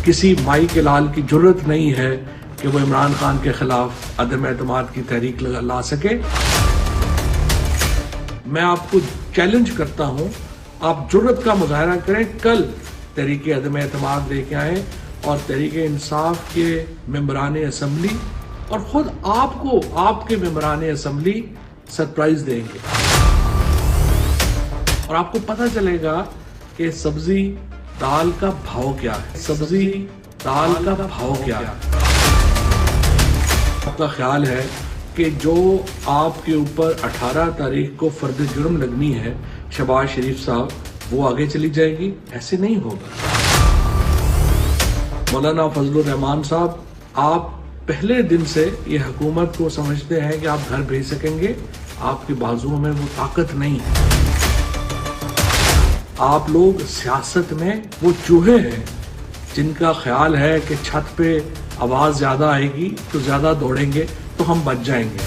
کسی مائی کے لال کی جرت نہیں ہے کہ وہ عمران خان کے خلاف عدم اعتماد کی تحریک لا سکے۔ میں آپ کو چیلنج کرتا ہوں، آپ جرت کا مظاہرہ کریں، کل تحریک عدم اعتماد لے کے آئیں اور تحریک انصاف کے ممبران اسمبلی اور خود آپ کو آپ کے ممبران اسمبلی سرپرائز دیں گے، اور آپ کو پتہ چلے گا کہ سبزی دال کا بھاؤ کیا ہے، سبزی دال کا بھاؤ کیا ہے۔ آپ کا خیال ہے کہ جو آپ کے اوپر 18 تاریخ کو فرد جرم لگنی ہے شہباز شریف صاحب، وہ آگے چلی جائے گی؟ ایسے نہیں ہوگا۔ مولانا فضل الرحمان صاحب، آپ پہلے دن سے یہ حکومت کو سمجھتے ہیں کہ آپ گھر بھیج سکیں گے، آپ کے بازوؤں میں وہ طاقت نہیں ہے۔ آپ لوگ سیاست میں وہ چوہے ہیں جن کا خیال ہے کہ چھت پہ آواز زیادہ آئے گی تو زیادہ دوڑیں گے تو ہم بچ جائیں گے۔